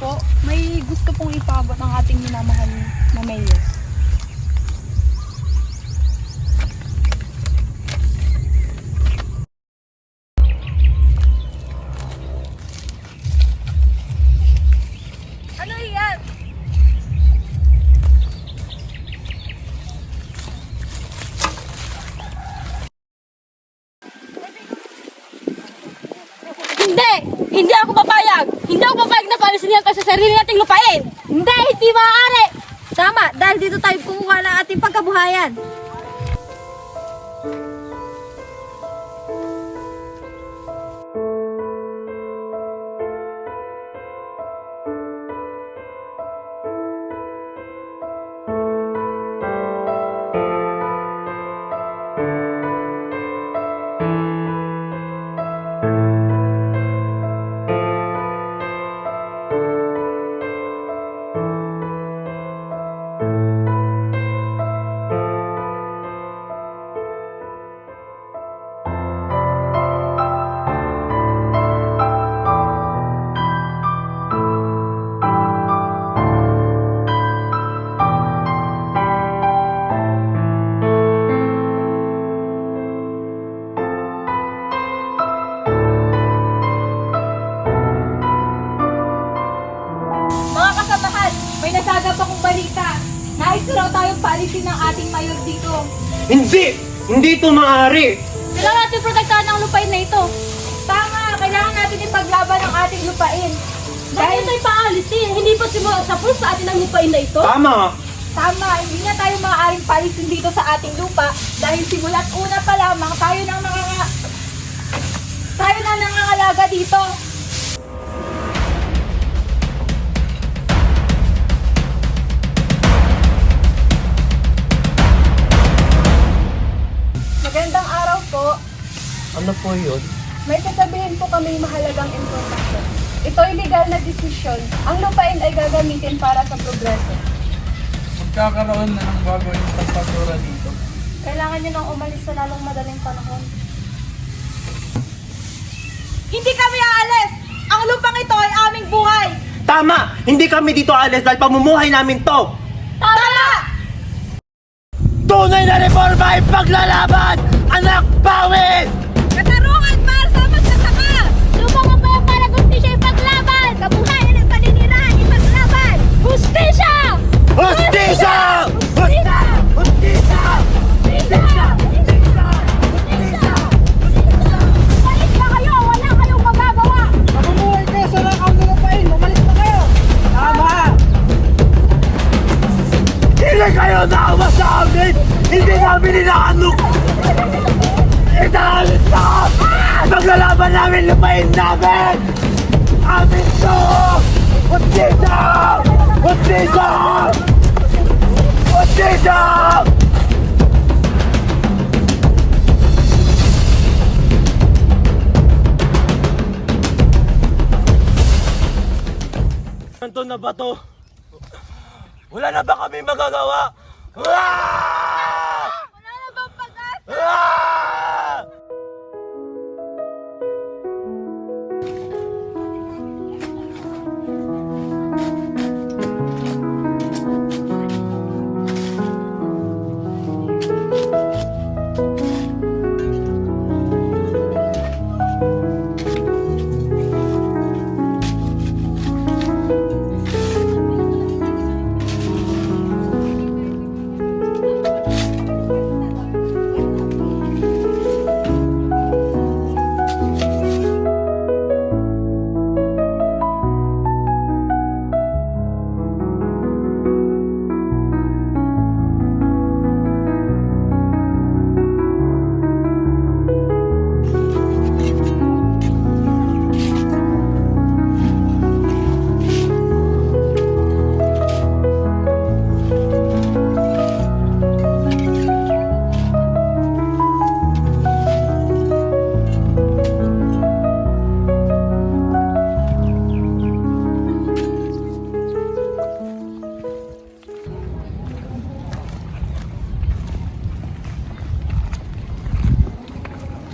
po. May gusto pong ipabot ng ating minamahal na mayor. Ano yan? Hindi! Hindi ako papayag! Hindi ako papayag na palisin yan sa sarili nating lupain! Hindi maaari! Tama, dahil dito tayo kumuha ng ating pagkabuhayan. Mga kasamahan, may nasagap akong balita. Nais ko raw tayong paalisin ng ating mayor dito. Hindi! Hindi ito maaari! Kailangan natin protektahan ang lupain na ito. Tama, kailangan natin ipaglaban ang ating lupain. Dahil tayo paalisin, hindi pa sapos sa atin ang lupain na ito. Tama! Tama, hindi na tayo maaaring paalisin dito sa ating lupa dahil simula't una pa lamang tayo na nangangalaga dito. Magandang araw po. Ano po yun? May sasabihin po kaming mahalagang impormasyon. Ito'y legal na desisyon. Ang lupain ay gagamitin para sa progreso. Magkakaroon na ng bago yung pagpasura dito. Kailangan nyo nang umalis sa lalong madaling panahon. Hindi kami aalis! Ang lupang ito ay aming buhay! Tama! Hindi kami dito alis dahil pamumuhay namin to! Tama! Tunay na reforma ay paglalaban! Anak pawis! Katarungan para sa magsasaka! Lupang mapayang para gustisya ipaglaban! Kabuhayan at paninirahan ipaglaban! Hustisya! Hustisya! Hustisya! Hustisya! Hustisya! Palis na kayo! Wala kayong magagawa! Mamumuhay kayo sa lakang lupain! Umalis na kayo! Tama! Hindi kayo naawa sa amin! Hindi namin inaanok! Itaalis na! Paglalaban namin lupain namin! Amin to! Hustisya! Hustisya! Hustisya! Ganto na ba to? Wala na ba kami magagawa? Wala na bang pag-asa?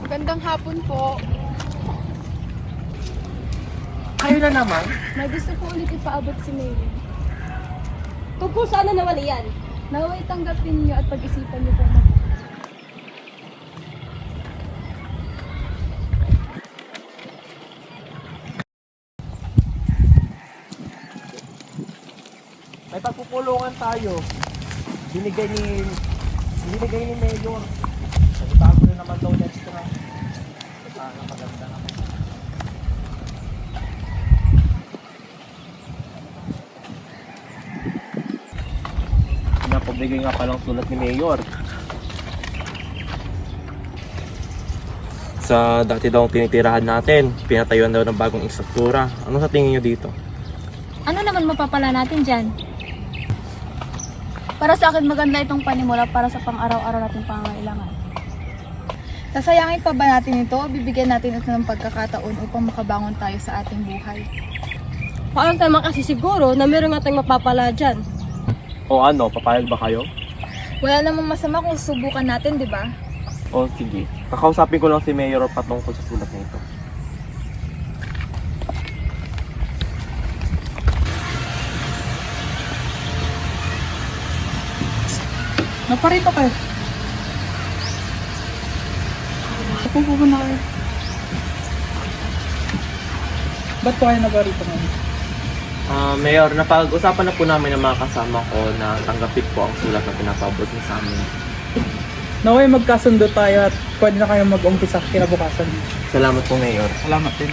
Magandang hapon po. Kayo na naman? May gusto po ulit ipaabot si Mayor. Tungkol saan na nawali yan? Naway tanggapin niyo at pag-isipan niyo po mabuti. May pagpupulungan tayo. Binigay ni Mayor. Nagtago rin naman daw extra. Sana maganda naman. Pinapabigay nga palang sulat ni Mayor. Sa dati daw tinitirahan natin, pinatayuan daw ng bagong istruktura. Ano sa tingin nyo dito? Ano naman mapapala natin dyan? Para sa akin maganda itong panimula para sa pang-araw-araw nating pangangailangan. Sasayangin pa ba natin ito? Bibigyan natin ito ng pagkakataon upang makabangon tayo sa ating buhay. Paano tayo makasisiguro na meron nga tayong mapapala dyan? O ano, papayag ba kayo? Wala namang masama kung subukan natin, di ba? O sige, kakausapin ko lang si Mayor patungkol sa sulat na ito. Naparito kayo. Upo po na kayo. Ba't po kayo naparito ngayon? Mayor, napag-usapan na po namin ng mga kasama ko na tanggapin po ang sulat na pinapabot niyo sa amin. Naway magkasundo tayo at pwede na kayo mag-umpisa kinabukasan. Salamat po, Mayor. Salamat din.